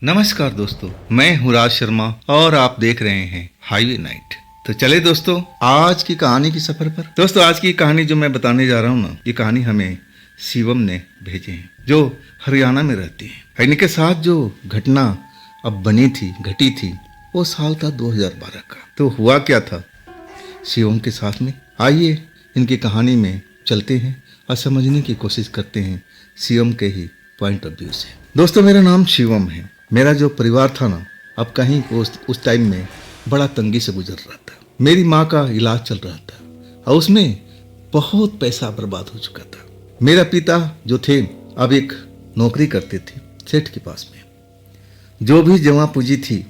नमस्कार दोस्तों, मैं हूँ राज शर्मा और आप देख रहे हैं हाईवे नाइट। तो चले दोस्तों आज की कहानी की सफर पर। दोस्तों आज की कहानी जो मैं बताने जा रहा हूँ ना, ये कहानी हमें शिवम ने भेजे हैं जो हरियाणा में रहती है। इनके साथ जो घटना अब घटी थी वो साल था 2012 का। तो हुआ क्या था शिवम के साथ में, आइए इनकी कहानी में चलते हैं और समझने की कोशिश करते हैं शिवम के ही पॉइंट ऑफ व्यू से। दोस्तों मेरा नाम शिवम है। मेरा जो परिवार था ना, अब कहीं उस टाइम में बड़ा तंगी से गुजर रहा था। मेरी माँ का इलाज चल रहा था और उसमें बहुत पैसा बर्बाद हो चुका था। मेरा पिता जो थे अब एक नौकरी करते थे सेठ के पास में। जो भी जमा पूंजी थी,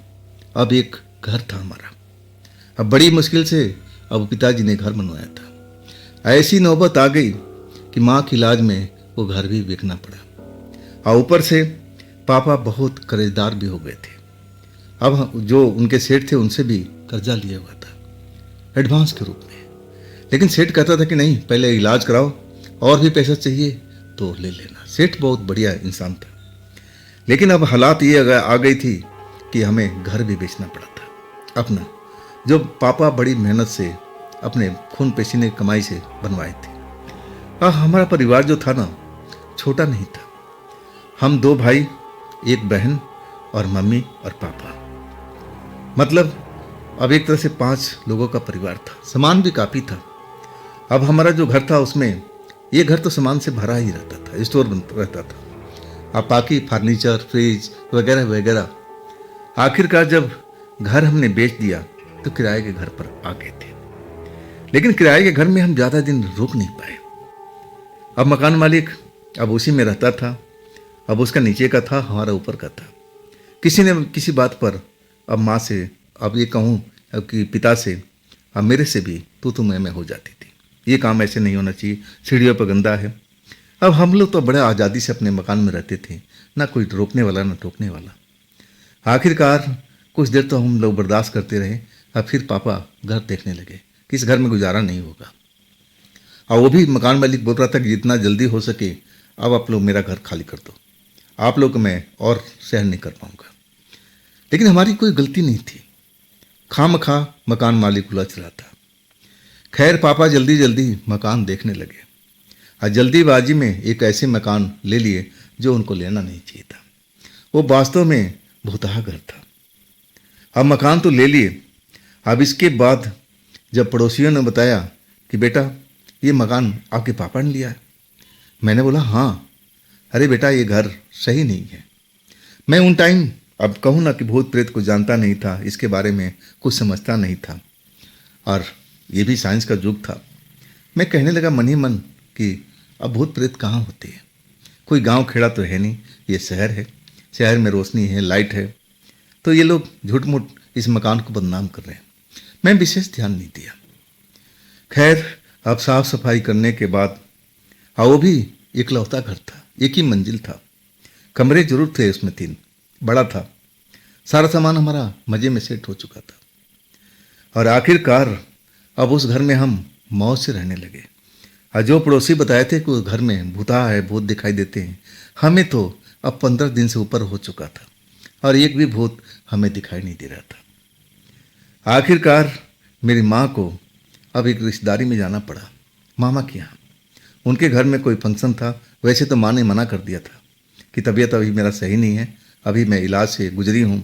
अब एक घर था हमारा। अब बड़ी मुश्किल से अब पिताजी ने घर बनवाया था। ऐसी नौबत आ गई कि माँ के इलाज में वो घर भी बेचना पड़ा और ऊपर से पापा बहुत कर्जदार भी हो गए थे। अब जो उनके सेठ थे उनसे भी कर्जा लिया हुआ था एडवांस के रूप में। लेकिन सेठ कहता था कि नहीं, पहले इलाज कराओ, और भी पैसा चाहिए तो ले लेना। सेठ बहुत बढ़िया इंसान था। लेकिन अब हालात ये आ गई थी कि हमें घर भी बेचना पड़ा था अपना, जो पापा बड़ी मेहनत से अपने खून पसीने की कमाई से बनवाए थे। अब हमारा परिवार जो था ना, छोटा नहीं था। हम 2 भाई, एक बहन और मम्मी और पापा, मतलब अब एक तरह से 5 लोगों का परिवार था। सामान भी काफ़ी था। अब हमारा जो घर था उसमें ये घर तो सामान से भरा ही रहता था, स्टोर रहता था। अब बाकी फर्नीचर, फ्रिज वगैरह वगैरह। आखिरकार जब घर हमने बेच दिया तो किराए के घर पर आ गए थे। लेकिन किराए के घर में हम ज़्यादा दिन रुक नहीं पाए। अब मकान मालिक अब उसी में रहता था। अब उसका नीचे का था, हमारा ऊपर का था। किसी ने किसी बात पर अब माँ से, अब ये कहूँ अब कि पिता से, अब मेरे से भी तू मैं हो जाती थी। ये काम ऐसे नहीं होना चाहिए, सीढ़ियों पर गंदा है। अब हम लोग तो बड़े आज़ादी से अपने मकान में रहते थे, ना कोई रोकने वाला ना टोकने वाला। आखिरकार कुछ देर तो हम लोग बर्दाश्त करते रहे। अब फिर पापा घर देखने लगे कि इस घर में गुजारा नहीं होगा। और वो भी मकान मालिक बोल रहा था कि जितना जल्दी हो सके अब आप लोग मेरा घर खाली कर दो, आप लोग को मैं और सहन नहीं कर पाऊंगा। लेकिन हमारी कोई गलती नहीं थी। खामखा मकान मालिक उलझ रहा था। खैर पापा जल्दी जल्दी मकान देखने लगे और जल्दीबाजी में एक ऐसे मकान ले लिए जो उनको लेना नहीं चाहिए था। वो वास्तव में भूतहा घर था। अब मकान तो ले लिए। अब इसके बाद जब पड़ोसियों ने बताया कि बेटा ये मकान आपके पापा ने लिया है, मैंने बोला हाँ। अरे बेटा ये घर सही नहीं है। मैं उन टाइम अब कहूँ ना कि भूत प्रेत को जानता नहीं था, इसके बारे में कुछ समझता नहीं था, और ये भी साइंस का युग था। मैं कहने लगा मन ही मन कि अब भूत प्रेत कहाँ होते हैं, कोई गांव खेड़ा तो है नहीं, ये शहर है, शहर में रोशनी है, लाइट है, तो ये लोग झूठ मूठ इस मकान को बदनाम कर रहे हैं। मैं विशेष ध्यान नहीं दिया। खैर अब साफ सफाई करने के बाद, हाँ वो भी इकलौता घर था, एक ही मंजिल था। कमरे जरूर थे उसमें 3, बड़ा था। सारा सामान हमारा मज़े में सेट हो चुका था। और आखिरकार अब उस घर में हम मौज से रहने लगे। और जो पड़ोसी बताए थे कि उस घर में भूता है, भूत दिखाई देते हैं, हमें तो अब 15 दिन से ऊपर हो चुका था और एक भी भूत हमें दिखाई नहीं दे रहा था। आखिरकार मेरी माँ को अब एक रिश्तेदारी में जाना पड़ा, मामा के यहाँ। उनके घर में कोई फंक्शन था। वैसे तो माँ ने मना कर दिया था कि तबीयत अभी मेरा सही नहीं है, अभी मैं इलाज से गुजरी हूँ,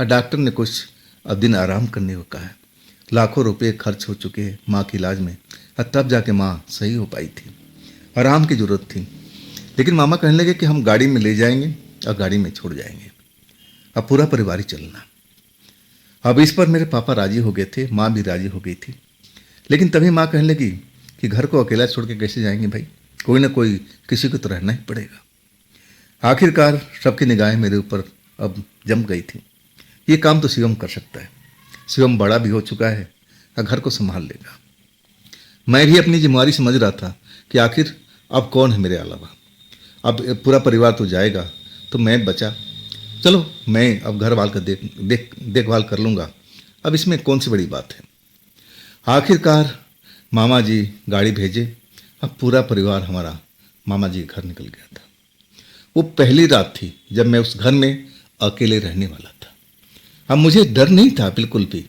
और डॉक्टर ने कुछ अब दिन आराम करने को कहा है। लाखों रुपए खर्च हो चुके हैं माँ के इलाज में, और तब जाके माँ सही हो पाई थी। आराम की ज़रूरत थी। लेकिन मामा कहने लगे कि हम गाड़ी में ले जाएंगे और गाड़ी में छोड़ जाएंगे, अब पूरा परिवार ही चलना। अब इस पर मेरे पापा राजी हो गए थे, माँ भी राजी हो गई थी। लेकिन तभी माँ कहने लगी कि घर को अकेला छोड़ के कैसे जाएंगे भाई, कोई ना कोई किसी को तो रहना ही पड़ेगा। आखिरकार सबकी निगाहें मेरे ऊपर अब जम गई थी। ये काम तो शिवम कर सकता है, शिवम बड़ा भी हो चुका है और घर को संभाल लेगा। मैं भी अपनी जिम्मेदारी समझ रहा था कि आखिर अब कौन है मेरे अलावा, अब पूरा परिवार तो जाएगा तो मैं बचा, चलो मैं अब घर वाल का देखभाल कर लूँगा, अब इसमें कौन सी बड़ी बात है। आखिरकार मामा जी गाड़ी भेजे। अब पूरा परिवार हमारा मामा जी के घर निकल गया था। वो पहली रात थी जब मैं उस घर में अकेले रहने वाला था। अब मुझे डर नहीं था बिल्कुल भी।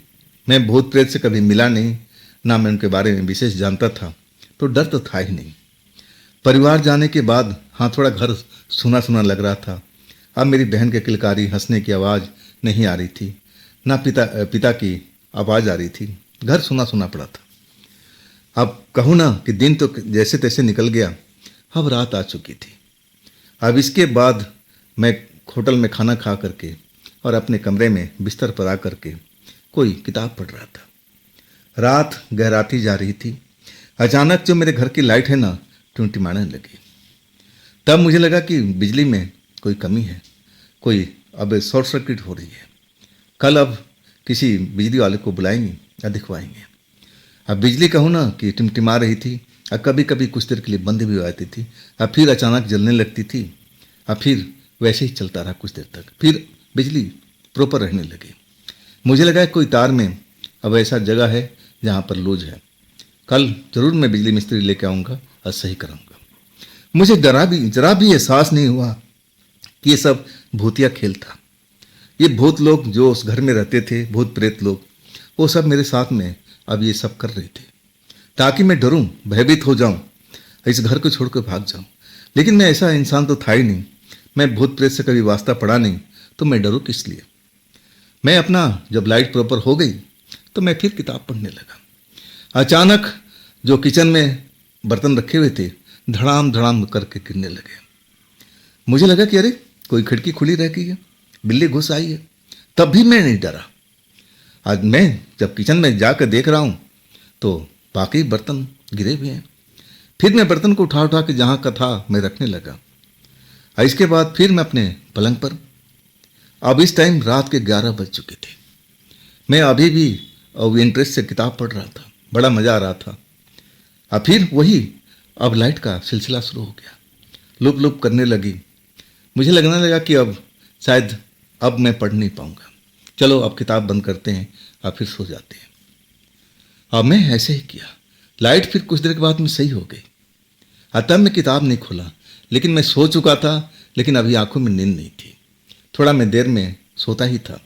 मैं भूत प्रेत से कभी मिला नहीं, ना मैं उनके बारे में विशेष जानता था, तो डर तो था ही नहीं। परिवार जाने के बाद हाँ थोड़ा घर सुना सुना लग रहा था। अब मेरी बहन के किलकारी हंसने की आवाज़ नहीं आ रही थी, ना पिता की आवाज़ आ रही थी। घर सुना सुना पड़ा था। अब कहूँ ना कि दिन तो जैसे तैसे निकल गया, अब रात आ चुकी थी। अब इसके बाद मैं होटल में खाना खा करके और अपने कमरे में बिस्तर पर आ करके कोई किताब पढ़ रहा था। रात गहराती जा रही थी। अचानक जो मेरे घर की लाइट है ना टिमटिमाने लगी। तब मुझे लगा कि बिजली में कोई कमी है, कोई अब शॉर्ट सर्किट हो रही है। कल अब किसी बिजली वाले को बुलाएंगे या दिखवाएंगे। अब बिजली कहूँ ना कि टिमटिमा रही थी, और कभी कभी कुछ देर के लिए बंद भी हो जाती थी, अब फिर अचानक जलने लगती थी, अब फिर वैसे ही चलता रहा कुछ देर तक, फिर बिजली प्रॉपर रहने लगी। मुझे लगा कोई तार में अब ऐसा जगह है जहाँ पर लूज है। कल जरूर मैं बिजली मिस्त्री लेके आऊँगा और सही कराऊँगा। मुझे जरा भी एहसास नहीं हुआ कि ये सब भूतिया खेल था। ये भूत लोग जो उस घर में रहते थे, भूत प्रेत लोग, वो सब मेरे साथ में अब ये सब कर रहे थे ताकि मैं डरूं, भयभीत हो जाऊं, इस घर को छोड़कर भाग जाऊं। लेकिन मैं ऐसा इंसान तो था ही नहीं। मैं भूत प्रेत से कभी वास्ता पड़ा नहीं, तो मैं डरूं किस लिए। मैं अपना जब लाइट प्रॉपर हो गई तो मैं फिर किताब पढ़ने लगा। अचानक जो किचन में बर्तन रखे हुए थे धड़ाम धड़ाम करके गिरने लगे। मुझे लगा कि अरे कोई खिड़की खुली रह गई है, बिल्ली घुस आई है। तब भी मैं नहीं डरा। आज मैं जब किचन में जाकर देख रहा हूँ तो बाकी बर्तन गिरे हुए हैं। फिर मैं बर्तन को उठा उठा के जहाँ का था मैं रखने लगा। और इसके बाद फिर मैं अपने पलंग पर, अब इस टाइम रात के 11 बज चुके थे। मैं अभी भी इंटरेस्ट से किताब पढ़ रहा था, बड़ा मज़ा आ रहा था। और फिर वही अब लाइट का सिलसिला शुरू हो गया, लुप लुप करने लगी। मुझे लगने लगा कि अब शायद अब मैं पढ़ नहीं पाऊँगा, चलो अब किताब बंद करते हैं और फिर सो जाते हैं। अब मैं ऐसे ही किया। लाइट फिर कुछ देर के बाद में सही हो गई। तब मैं किताब नहीं खोला, लेकिन मैं सो चुका था, लेकिन अभी आंखों में नींद नहीं थी। थोड़ा मैं देर में सोता ही था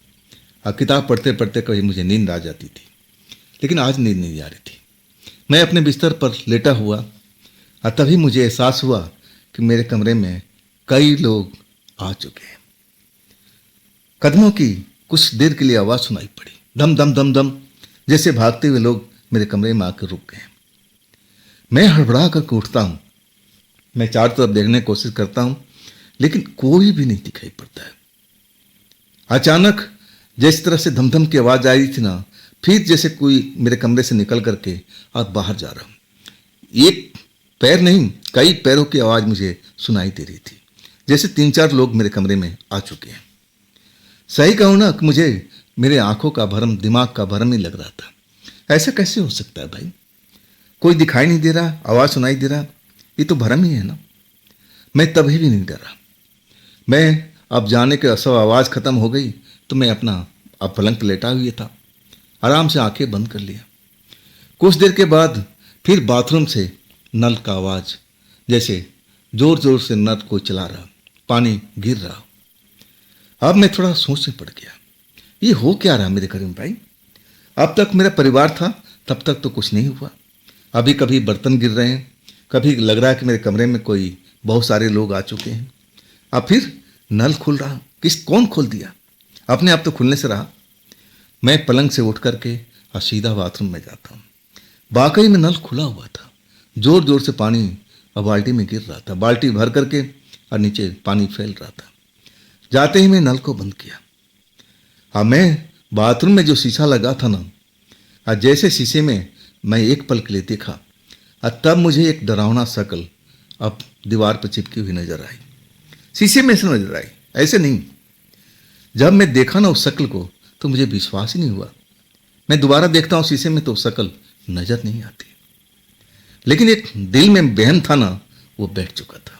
और किताब पढ़ते पढ़ते कभी मुझे नींद आ जाती थी, लेकिन आज नींद नहीं आ रही थी। मैं अपने बिस्तर पर लेटा हुआ और तभी मुझे एहसास हुआ कि मेरे कमरे में कई लोग आ चुके हैं। कदमों की कुछ देर के लिए आवाज़ सुनाई पड़ी, दम दम दम दम, जैसे भागते हुए लोग मेरे कमरे में आकर रुक गए। मैं हड़बड़ा करके उठता हूँ। मैं चारों तरफ देखने की कोशिश करता हूँ, लेकिन कोई भी नहीं दिखाई पड़ता है। अचानक जिस तरह से धमधम की आवाज़ आ रही थी ना, फिर जैसे कोई मेरे कमरे से निकल करके और बाहर जा रहा हूँ। एक पैर नहीं, कई पैरों की आवाज़ मुझे सुनाई दे रही थी, जैसे 3-4 लोग मेरे कमरे में आ चुके हैं। सही कहूँ ना कि मुझे मेरे आंखों का भरम, दिमाग का भरम ही लग रहा था। ऐसा कैसे हो सकता है भाई? कोई दिखाई नहीं दे रहा, आवाज़ सुनाई दे रहा, ये तो भरम ही है ना। मैं तभी भी नहीं डरा। मैं अब जाने के सब आवाज़ खत्म हो गई तो मैं अपना अब पलंग पर लेटा हुआ था, आराम से आंखें बंद कर लिया। कुछ देर के बाद फिर बाथरूम से नल का आवाज़, जैसे जोर जोर से नल को चला रहा, पानी गिर रहा। अब मैं थोड़ा सोच में पड़ गया, ये हो क्या रहा मेरे घर में भाई? अब तक मेरा परिवार था, तब तक तो कुछ नहीं हुआ। अभी कभी बर्तन गिर रहे हैं, कभी लग रहा है कि मेरे कमरे में कोई बहुत सारे लोग आ चुके हैं। अब फिर नल खुल रहा, कौन खोल दिया? अपने आप तो खुलने से रहा। मैं पलंग से उठ करके और सीधा बाथरूम में जाता हूँ। वाकई में नल खुला हुआ था, जोर जोर से पानी और बाल्टी में गिर रहा था। बाल्टी भर करके और नीचे पानी फैल रहा था। जाते ही मैं नल को बंद किया। अब मैं बाथरूम में जो शीशा लगा था ना, और जैसे शीशे में मैं एक पल के लिए देखा, और तब मुझे एक डरावना शक्ल अब दीवार पर चिपकी हुई नजर आई। शीशे में से नजर आई, ऐसे नहीं। जब मैं देखा ना उस शक्ल को तो मुझे विश्वास ही नहीं हुआ। मैं दोबारा देखता हूँ शीशे में तो शक्ल नजर नहीं आती, लेकिन एक दिल में बहन था ना, वो बैठ चुका था।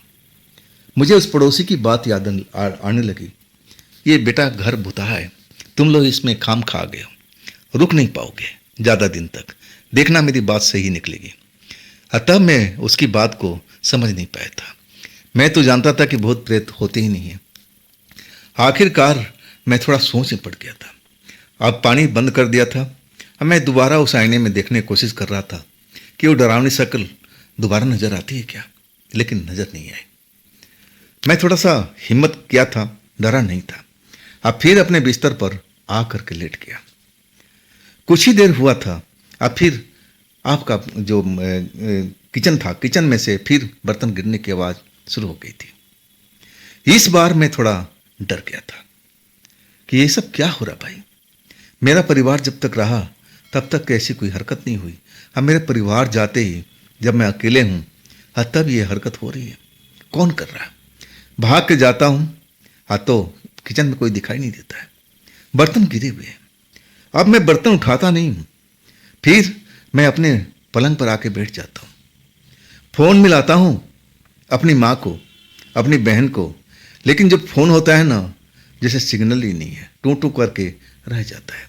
मुझे उस पड़ोसी की बात याद आने लगी। ये बेटा घर भूता है, तुम लोग इसमें खाम खा गए हो, रुक नहीं पाओगे ज़्यादा दिन तक, देखना मेरी बात सही निकलेगी। अतः मैं उसकी बात को समझ नहीं पाया था। मैं तो जानता था कि भूत प्रेत होते ही नहीं है। आखिरकार मैं थोड़ा सोच में पड़ गया था। अब पानी बंद कर दिया था। अब मैं दोबारा उस आईने में देखने की कोशिश कर रहा था कि वो डरावनी शक्ल दोबारा नजर आती है क्या, लेकिन नजर नहीं आई। मैं थोड़ा सा हिम्मत किया था, डरा नहीं था। अब फिर अपने बिस्तर पर आ करके लेट गया। कुछ ही देर हुआ था, अब फिर आपका जो किचन था, किचन में से फिर बर्तन गिरने की आवाज़ शुरू हो गई थी। इस बार मैं थोड़ा डर गया था कि ये सब क्या हो रहा भाई। मेरा परिवार जब तक रहा तब तक ऐसी कोई हरकत नहीं हुई। अब मेरे परिवार जाते ही जब मैं अकेले हूँ तब ये हरकत हो रही है। कौन कर रहा है? भाग के जाता हूँ तो किचन में कोई दिखाई नहीं देता है, बर्तन गिरे हुए हैं। अब मैं बर्तन उठाता नहीं हूँ, फिर मैं अपने पलंग पर आके बैठ जाता हूँ। फ़ोन मिलाता हूँ अपनी माँ को, अपनी बहन को, लेकिन जब फ़ोन होता है ना, जैसे सिग्नल ही नहीं है, टू टू करके रह जाता है।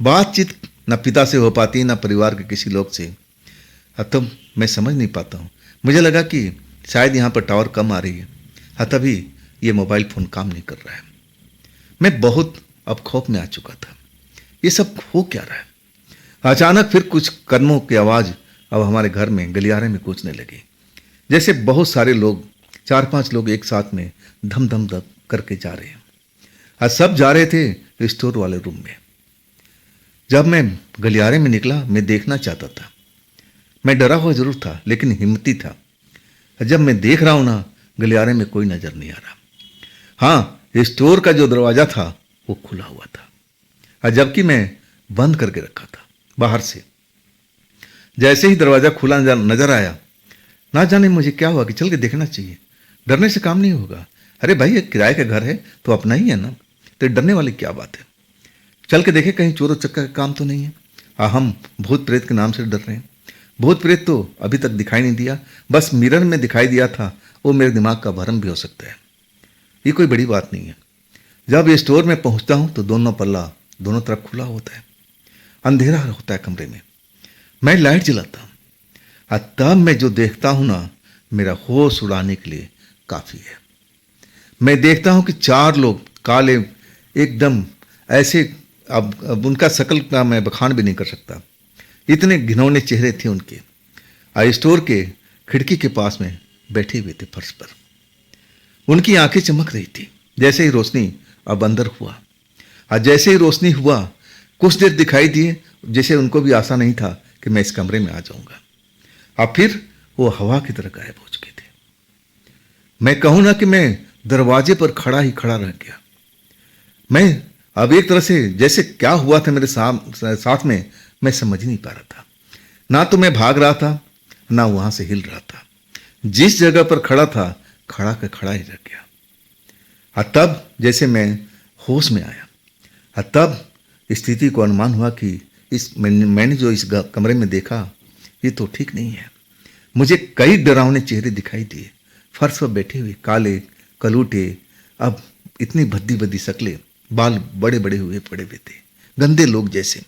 बातचीत ना पिता से हो पाती है, ना परिवार के किसी लोग से। अब तब मैं समझ नहीं पाता हूँ। मुझे लगा कि शायद यहाँ पर टावर कम आ रही है, तभी ये मोबाइल फ़ोन काम नहीं कर रहा है। मैं बहुत अब खौफ में आ चुका था। ये सब हो क्या रहा है? अचानक फिर कुछ कदमों की आवाज़ अब हमारे घर में गलियारे में गूंजने लगी, जैसे बहुत सारे लोग, 4-5 लोग एक साथ में धम धम धम करके जा रहे हैं। आज सब जा रहे थे स्टोर वाले रूम में। जब मैं गलियारे में निकला, मैं देखना चाहता था। मैं डरा हुआ जरूर था, लेकिन हिम्मती था। जब मैं देख रहा हूं ना, गलियारे में कोई नजर नहीं आ रहा। हाँ, स्टोर का जो दरवाजा था वो खुला हुआ था, और जबकि मैं बंद करके रखा था बाहर से। जैसे ही दरवाजा खुला नजर आया, ना जाने मुझे क्या हुआ कि चल के देखना चाहिए। डरने से काम नहीं होगा। अरे भाई, एक किराए का घर है तो अपना ही है ना, तो डरने वाली क्या बात है। चल के देखे कहीं चोर चक्का का काम तो नहीं है। हम भूत प्रेत के नाम से डर रहे हैं। भूत प्रेत तो अभी तक दिखाई नहीं दिया, बस मिरर में दिखाई दिया था। वो मेरे दिमाग का भ्रम भी हो सकता है, ये कोई बड़ी बात नहीं है। जब ये स्टोर में पहुंचता हूं तो दोनों पल्ला दोनों तरफ खुला होता है, अंधेरा होता है कमरे में। मैं लाइट जलाता हूं, और तब मैं जो देखता हूं ना, मेरा होश उड़ाने के लिए काफ़ी है। मैं देखता हूं कि 4 लोग काले, एकदम ऐसे, अब उनका शक्ल का मैं बखान भी नहीं कर सकता, इतने घिनौने चेहरे थे उनके। स्टोर के खिड़की के पास में बैठे हुए थे फर्श पर। उनकी आंखें चमक रही थी। जैसे ही रोशनी अब अंदर हुआ, और जैसे ही रोशनी हुआ, कुछ देर दिखाई दिए, जैसे उनको भी आशा नहीं था कि मैं इस कमरे में आ जाऊंगा। अब फिर वो हवा की तरह गायब हो चुके थे। मैं कहूँ ना कि मैं दरवाजे पर खड़ा ही खड़ा रह गया। मैं अब एक तरह से जैसे क्या हुआ था मेरे साथ में, मैं समझ नहीं पा रहा था। ना तो मैं भाग रहा था, ना वहां से हिल रहा था। जिस जगह पर खड़ा था, खड़ा का खड़ा ही रह गया। और तब जैसे मैं होश में आया, और तब स्थिति को अनुमान हुआ कि मैंने जो इस कमरे में देखा, ये तो ठीक नहीं है। मुझे कई डरावने चेहरे दिखाई दिए, फर्श पर बैठे हुए काले कलूटे, अब इतनी भद्दी भद्दी शक्लें, बाल बड़े बड़े हुए पड़े हुए थे, गंदे लोग जैसे।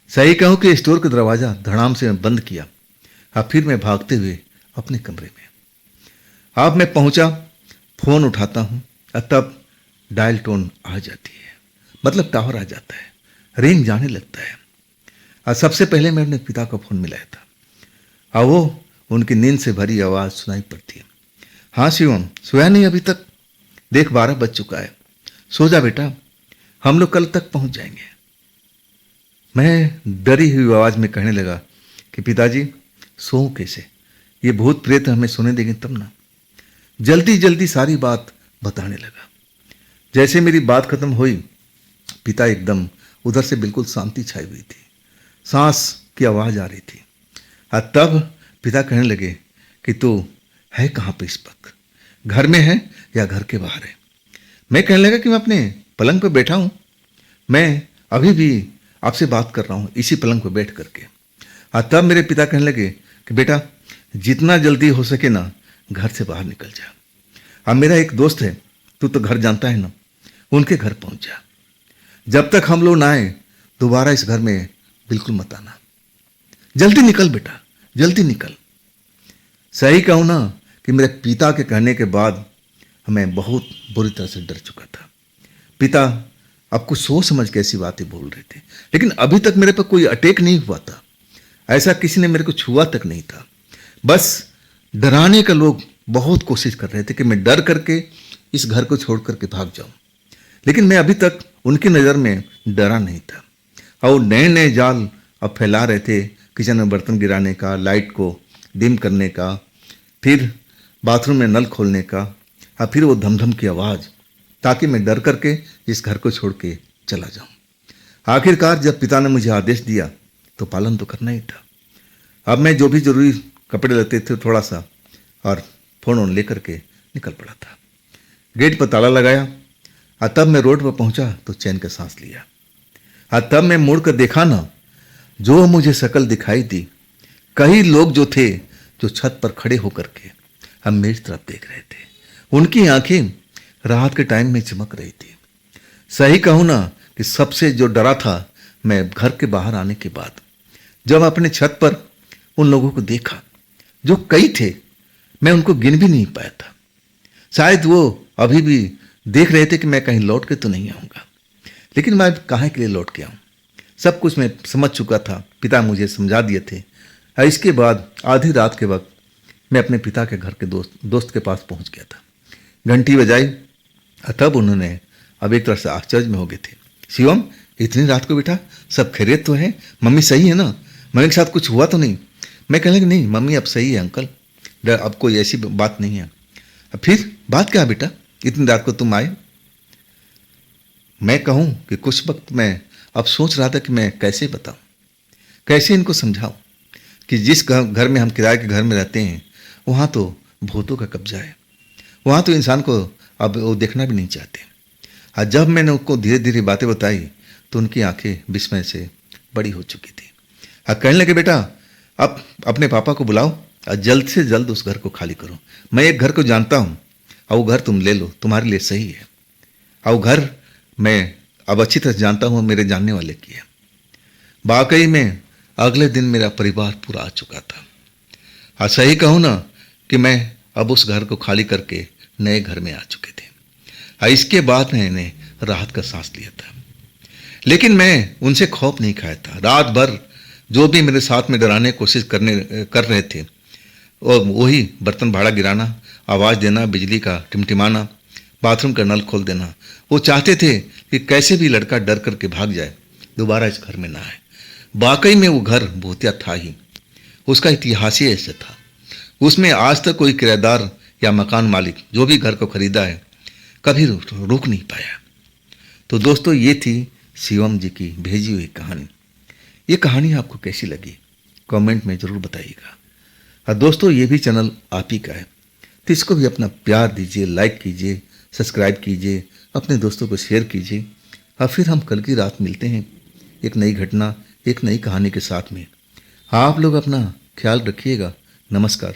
सही कहूं कि स्टोर का दरवाजा धड़ाम से बंद किया, और फिर मैं भागते हुए अपने कमरे में। अब मैं पहुंचा, फोन उठाता हूं, और तब डायल टोन आ जाती है, मतलब टावर आ जाता है, रिंग जाने लगता है। और सबसे पहले मैं अपने पिता का फोन मिलाया था, और वो उनकी नींद से भरी आवाज़ सुनाई पड़ती है। हाँ शिवम, सोया नहीं अभी तक? देख 12 बज चुका है, सो जा बेटा, हम लोग कल तक पहुंच जाएंगे। मैं डरी हुई आवाज़ में कहने लगा कि पिताजी, सोऊं कैसे? ये भूत प्रेत हमें सोने देंगे तब ना। जल्दी जल्दी सारी बात बताने लगा। जैसे मेरी बात खत्म हुई, पिता एकदम उधर से बिल्कुल शांति छाई हुई थी, सांस की आवाज़ आ रही थी। और तब पिता कहने लगे कि तू है कहाँ पे इस वक्त, घर में है या घर के बाहर है? मैं कहने लगा कि मैं अपने पलंग पर बैठा हूँ, मैं अभी भी आपसे बात कर रहा हूँ इसी पलंग पर बैठ करके। और तब मेरे पिता कहने लगे कि बेटा, जितना जल्दी हो सके ना घर से बाहर निकल जा। अब मेरा एक दोस्त है, तू तो घर जानता है ना, उनके घर पहुंच जा। जब तक हम लोग ना आए, दोबारा इस घर में बिल्कुल मत आना। जल्दी निकल बेटा, जल्दी निकल। सही कहूँ ना कि मेरे पिता के कहने के बाद मैं बहुत बुरी तरह से डर चुका था। पिता अब कुछ सोच समझ के ऐसी बातें बोल रहे थे, लेकिन अभी तक मेरे पर कोई अटैक नहीं हुआ था। ऐसा किसी ने मेरे को छुआ तक नहीं था। बस डराने का लोग बहुत कोशिश कर रहे थे कि मैं डर करके इस घर को छोड़ करके भाग जाऊं, लेकिन मैं अभी तक उनकी नज़र में डरा नहीं था। और नए नए जाल अब फैला रहे थे, किचन में बर्तन गिराने का, लाइट को डिम करने का, फिर बाथरूम में नल खोलने का, और फिर वो धमधम की आवाज़, ताकि मैं डर करके इस घर को छोड़ के चला जाऊं। आखिरकार जब पिता ने मुझे आदेश दिया तो पालन तो करना ही था। अब मैं जो भी जरूरी कपड़े लेते थे थोड़ा सा और फ़ोन लेकर के निकल पड़ा था। गेट पर ताला लगाया और तब मैं रोड पर पहुंचा तो चैन का सांस लिया। और तब मैं मुड़ कर देखा ना, जो मुझे शक्ल दिखाई दी, कई लोग जो थे जो छत पर खड़े होकर के हम मेरी तरफ देख रहे थे। उनकी आंखें रात के टाइम में चमक रही थी। सही कहूँ ना कि सबसे जो डरा था मैं घर के बाहर आने के बाद, जब अपने छत पर उन लोगों को देखा जो कई थे, मैं उनको गिन भी नहीं पाया था। शायद वो अभी भी देख रहे थे कि मैं कहीं लौट के तो नहीं आऊँगा, लेकिन मैं कहाँ के लिए लौट के आऊँ। सब कुछ मैं समझ चुका था, पिता मुझे समझा दिए थे। और इसके बाद आधी रात के वक्त मैं अपने पिता के घर के दोस्त के पास पहुँच गया था। घंटी बजाई, तब उन्होंने अब एक तरह से आश्चर्य में हो गए थे। शिवम, इतनी रात को बेटा, सब खैरियत तो है? मम्मी सही है ना? मम्मी के साथ कुछ हुआ तो नहीं? मैं कहने लगा, नहीं मम्मी अब सही है अंकल, अब कोई ऐसी बात नहीं है। अब फिर बात क्या है बेटा, इतनी रात को तुम आए? मैं कहूँ कि कुछ वक्त मैं अब सोच रहा था कि मैं कैसे बताऊँ, कैसे इनको समझाऊँ कि जिस घर में हम किराए के घर में रहते हैं वहाँ तो भूतों का कब्जा है, वहाँ तो इंसान को अब वो देखना भी नहीं चाहते। और जब मैंने उनको धीरे धीरे बातें बताई तो उनकी आंखें विस्मय से बड़ी हो चुकी थी। और कहने लगे, बेटा अब अपने पापा को बुलाओ और जल्द से जल्द उस घर को खाली करो। मैं एक घर को जानता हूँ और वो घर तुम ले लो, तुम्हारे लिए सही है। और वो घर मैं अब अच्छी तरह जानता हूँ, मेरे जानने वाले की है। वाकई में अगले दिन मेरा परिवार पूरा आ चुका था। और सही कहूँ ना कि मैं अब उस घर को खाली करके नए घर में आ चुके थे। और इसके बाद मैंने राहत का सांस लिया था, लेकिन मैं उनसे खौफ नहीं खाया था। रात भर जो भी मेरे साथ में डराने की कोशिश कर रहे थे, और वही बर्तन भाड़ा गिराना, आवाज़ देना, बिजली का टिमटिमाना, बाथरूम का नल खोल देना। वो चाहते थे कि कैसे भी लड़का डर करके भाग जाए, दोबारा इस घर में ना आए। वाकई में वो घर भूतिया था ही, उसका इतिहास ही ऐसा था। उसमें आज तक कोई किराएदार या मकान मालिक जो भी घर को खरीदा है कभी रुक नहीं पाया। तो दोस्तों, ये थी शिवम जी की भेजी हुई कहानी। ये कहानी आपको कैसी लगी कमेंट में ज़रूर बताइएगा। और दोस्तों, ये भी चैनल आप ही का है, तो इसको भी अपना प्यार दीजिए, लाइक कीजिए, सब्सक्राइब कीजिए, अपने दोस्तों को शेयर कीजिए। और फिर हम कल की रात मिलते हैं एक नई घटना, एक नई कहानी के साथ में। आप लोग अपना ख्याल रखिएगा। नमस्कार।